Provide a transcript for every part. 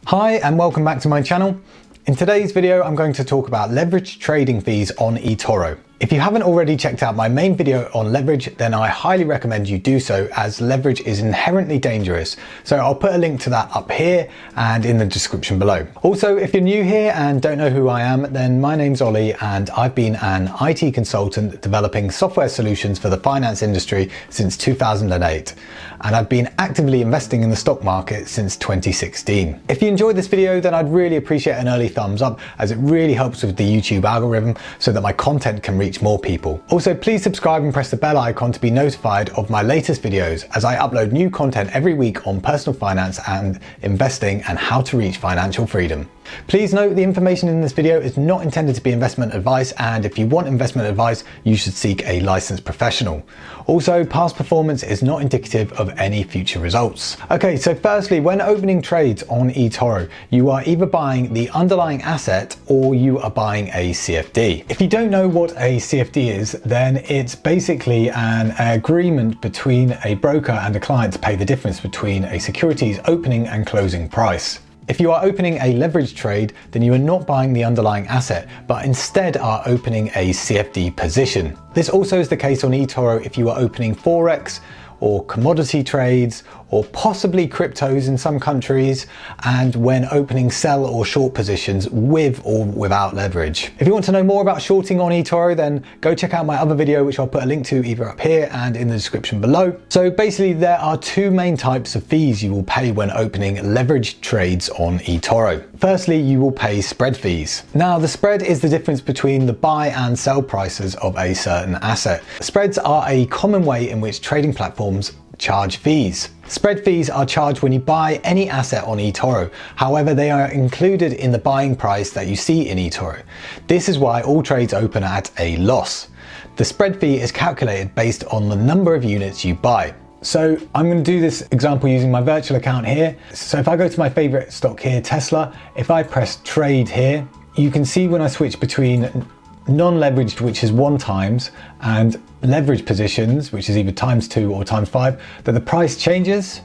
Hi and welcome back to my channel. In today's video, I'm going to talk about leverage trading fees on eToro. If you haven't already checked out my main video on leverage, then I highly recommend you do so, as leverage is inherently dangerous. So I'll put a link to that up here and in the description below. Also, if you're new here and don't know who I am, then my name's Ollie and I've been an IT consultant developing software solutions for the finance industry since 2008. And I've been actively investing in the stock market since 2016. If you enjoyed this video, then I'd really appreciate an early thumbs up, as it really helps with the YouTube algorithm so that my content can reach more people. Also, please subscribe and press the bell icon to be notified of my latest videos, as I upload new content every week on personal finance and investing and how to reach financial freedom. Please note the information in this video is not intended to be investment advice, and if you want investment advice, you should seek a licensed professional. Also, past performance is not indicative of any future results. Okay, so firstly, when opening trades on eToro, you are either buying the underlying asset or you are buying a CFD. If you don't know what a CFD is, then it's basically an agreement between a broker and a client to pay the difference between a security's opening and closing price. If you are opening a leverage trade, then you are not buying the underlying asset, but instead are opening a CFD position. This also is the case on eToro if you are opening Forex or commodity trades, or possibly cryptos in some countries, and when opening sell or short positions with or without leverage. If you want to know more about shorting on eToro, then go check out my other video, which I'll put a link to either up here and in the description below. So basically, there are two main types of fees you will pay when opening leverage trades on eToro. Firstly, you will pay spread fees. Now, the spread is the difference between the buy and sell prices of a certain asset. Spreads are a common way in which trading platforms charge fees. Spread fees are charged when you buy any asset on eToro. However, they are included in the buying price that you see in eToro. This is why all trades open at a loss. The spread fee is calculated based on the number of units you buy. So I'm going to do this example using my virtual account here. So if I go to my favorite stock here, Tesla, if I press trade here, you can see when I switch between non-leveraged, which is 1 times, and leverage positions, which is either ×2 or ×5, that the price changes.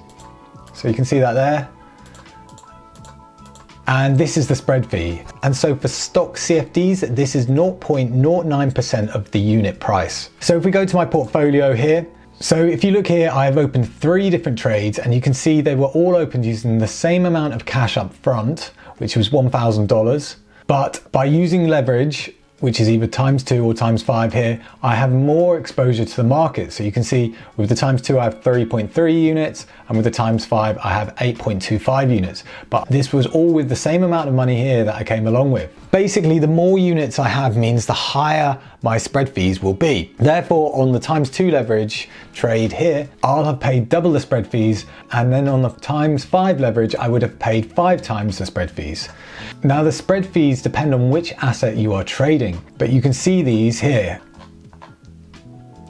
So you can see that there. And this is the spread fee. And so for stock CFDs, this is 0.09% of the unit price. So if we go to my portfolio here, so if you look here, I've opened 3 different trades, and you can see they were all opened using the same amount of cash up front, which was $1,000. But by using leverage, which is either ×2 or ×5 here, I have more exposure to the market. So you can see with the ×2 I have 3.3 units, and with the ×5 I have 8.25 units. But this was all with the same amount of money here that I came along with. Basically, the more units I have means the higher my spread fees will be. Therefore, on the ×2 leverage trade here, I'll have paid double the spread fees, and then on the ×5 leverage, I would have paid 5 times the spread fees. Now, the spread fees depend on which asset you are trading, but you can see these here.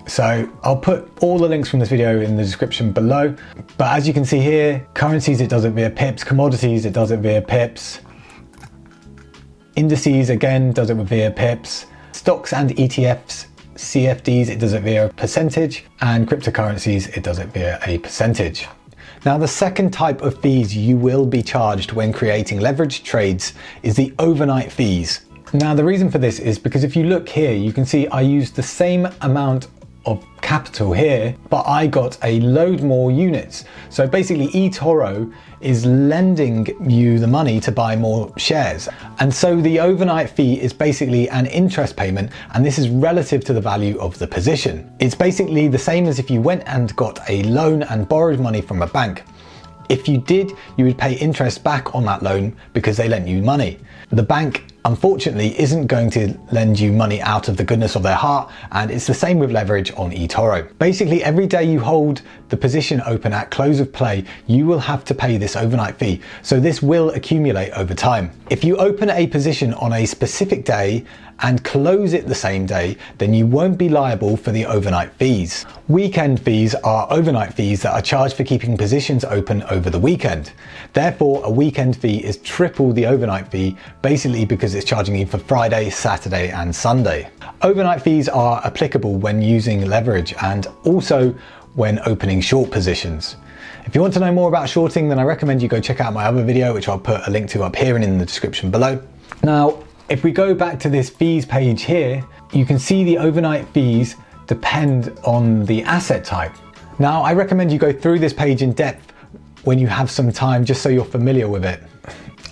So I'll put all the links from this video in the description below. But as you can see here, currencies, it does it via pips. Commodities, it does it via pips. Indices, again, does it via pips. Stocks and ETFs, CFDs, it does it via a percentage. And cryptocurrencies, it does it via a percentage. Now, the second type of fees you will be charged when creating leverage trades is the overnight fees. Now, the reason for this is because if you look here, you can see I used the same amount of capital here, but I got a load more units. So basically, eToro is lending you the money to buy more shares. And so the overnight fee is basically an interest payment, and this is relative to the value of the position. It's basically the same as if you went and got a loan and borrowed money from a bank. If you did, you would pay interest back on that loan because they lent you money. The bank, unfortunately, isn't going to lend you money out of the goodness of their heart, and it's the same with leverage on eToro. Basically, every day you hold the position open at close of play, you will have to pay this overnight fee. So this will accumulate over time. If you open a position on a specific day and close it the same day, then you won't be liable for the overnight fees. Weekend fees are overnight fees that are charged for keeping positions open over the weekend. Therefore, a weekend fee is triple the overnight fee, basically because it's charging you for Friday, Saturday, and Sunday. Overnight fees are applicable when using leverage and also when opening short positions. If you want to know more about shorting, then I recommend you go check out my other video, which I'll put a link to up here and in the description below. Now, if we go back to this fees page here, you can see the overnight fees depend on the asset type. Now, I recommend you go through this page in depth when you have some time, just so you're familiar with it.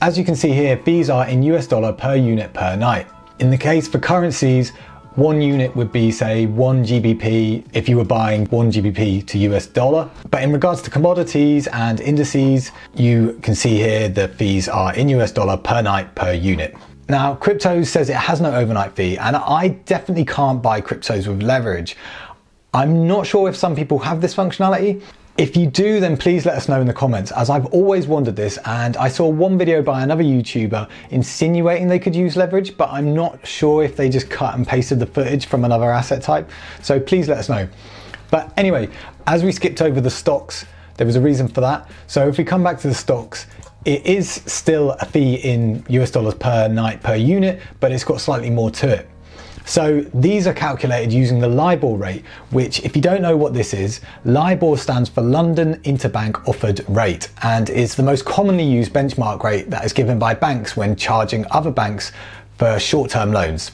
As you can see here, fees are in US dollar per unit per night. In the case for currencies, 1 unit would be, say, 1 GBP if you were buying 1 GBP to US dollar. But in regards to commodities and indices, you can see here the fees are in US dollar per night per unit. Now, crypto says it has no overnight fee, and I definitely can't buy cryptos with leverage. I'm not sure if some people have this functionality. If you do, then please let us know in the comments, as I've always wondered this, and I saw one video by another YouTuber insinuating they could use leverage, but I'm not sure if they just cut and pasted the footage from another asset type. So please let us know. But anyway, as we skipped over the stocks, there was a reason for that. So if we come back to the stocks, it is still a fee in US dollars per night per unit, but it's got slightly more to it. So these are calculated using the LIBOR rate, which, if you don't know what this is, LIBOR stands for London Interbank Offered Rate, and is the most commonly used benchmark rate that is given by banks when charging other banks for short-term loans.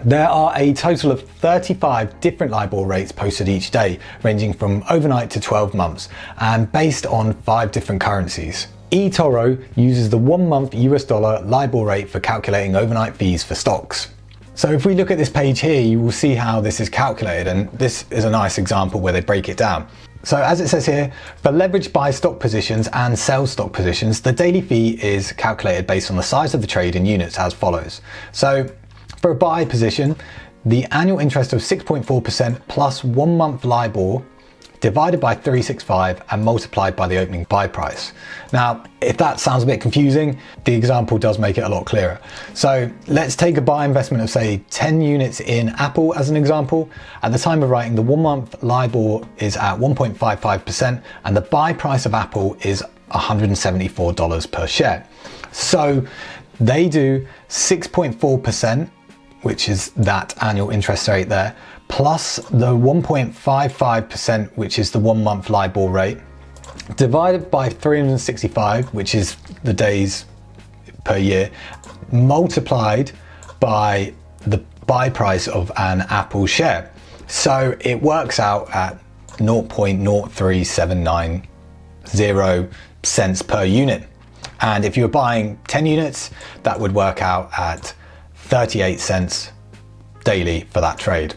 There are a total of 35 different LIBOR rates posted each day, ranging from overnight to 12 months, and based on 5 different currencies. eToro uses the 1-month US dollar LIBOR rate for calculating overnight fees for stocks. So if we look at this page here, you will see how this is calculated, and this is a nice example where they break it down. So as it says here, for leveraged buy stock positions and sell stock positions, the daily fee is calculated based on the size of the trade in units as follows. So for a buy position, the annual interest of 6.4% plus 1 month LIBOR divided by 365 and multiplied by the opening buy price. Now, if that sounds a bit confusing, the example does make it a lot clearer. So let's take a buy investment of, say, 10 units in Apple as an example. At the time of writing, the 1 month LIBOR is at 1.55% and the buy price of Apple is $174 per share. So they do 6.4%, which is that annual interest rate there, plus the 1.55%, which is the 1 month LIBOR rate, divided by 365, which is the days per year, multiplied by the buy price of an Apple share. So it works out at 0.03790 cents per unit. And if you're buying 10 units, that would work out at 38 cents daily for that trade.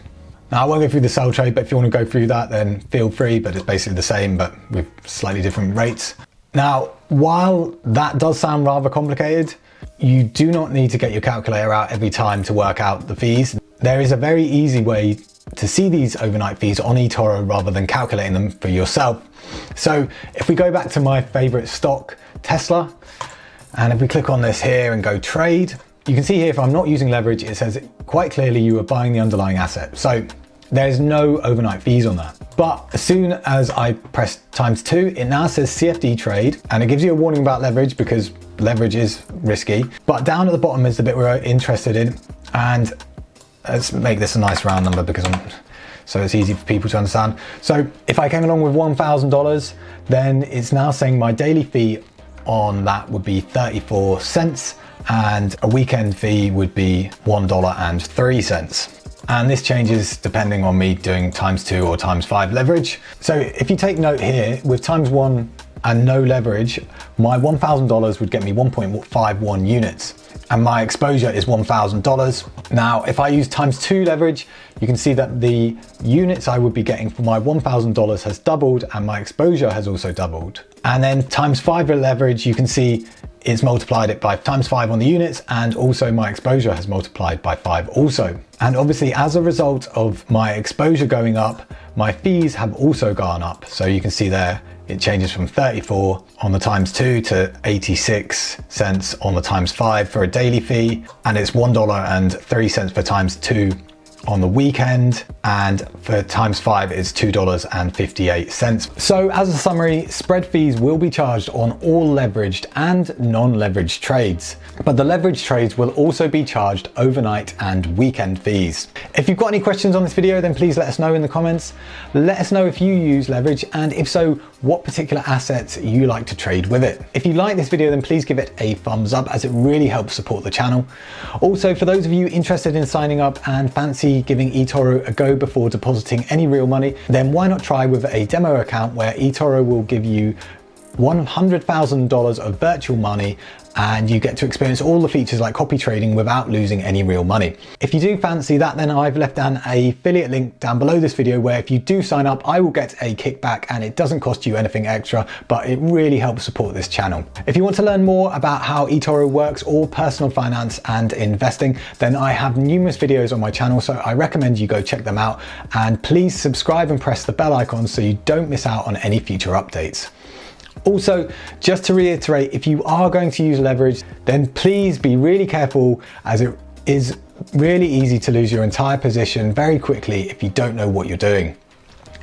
Now, I won't go through the sell trade, but if you want to go through that, then feel free, but it's basically the same, but with slightly different rates. Now, while that does sound rather complicated, you do not need to get your calculator out every time to work out the fees. There is a very easy way to see these overnight fees on eToro rather than calculating them for yourself. So if we go back to my favorite stock, Tesla, and if we click on this here and go trade, you can see here, if I'm not using leverage, it says quite clearly you are buying the underlying asset. So there's no overnight fees on that. But as soon as I press ×2, it now says CFD trade, and it gives you a warning about leverage because leverage is risky. But down at the bottom is the bit we're interested in. And let's make this a nice round number so it's easy for people to understand. So if I came along with $1,000, then it's now saying my daily fee on that would be 34 cents. And a weekend fee would be $1.03. And this changes depending on me doing ×2 or ×5 leverage. So if you take note here, with ×1 and no leverage, my $1,000 would get me 1.51 units. And my exposure is $1,000. Now, if I use ×2 leverage, you can see that the units I would be getting for my $1,000 has doubled and my exposure has also doubled. And then ×5 leverage, you can see it's multiplied it by ×5 on the units, and also my exposure has multiplied by 5 also. And obviously, as a result of my exposure going up, my fees have also gone up. So you can see there, it changes from 34 on the ×2 to 86 cents on the ×5 for a daily fee, and it's $1.03 for ×2 on the weekend, and for times 5 is $2.58. So as a summary, spread fees will be charged on all leveraged and non-leveraged trades, but the leveraged trades will also be charged overnight and weekend fees. If you've got any questions on this video, then please let us know in the comments. Let us know if you use leverage, and if so, what particular assets you like to trade with it. If you like this video, then please give it a thumbs up, as it really helps support the channel. Also, for those of you interested in signing up and fancy giving eToro a go before depositing any real money, then why not try with a demo account where eToro will give you $100,000 of virtual money, and you get to experience all the features like copy trading without losing any real money. If you do fancy that, then I've left an affiliate link down below this video where if you do sign up, I will get a kickback, and it doesn't cost you anything extra, but it really helps support this channel. If you want to learn more about how eToro works or personal finance and investing, then I have numerous videos on my channel, so I recommend you go check them out, and please subscribe and press the bell icon so you don't miss out on any future updates. Also, just to reiterate, if you are going to use leverage, then please be really careful, as it is really easy to lose your entire position very quickly if you don't know what you're doing.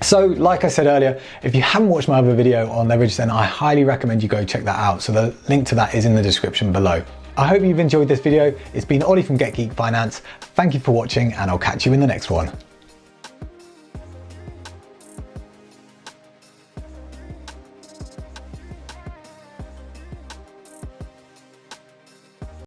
So like I said earlier, if you haven't watched my other video on leverage, then I highly recommend you go check that out. So the link to that is in the description below. I hope you've enjoyed this video. It's been Ollie from Get Geek Finance. Thank you for watching, and I'll catch you in the next one.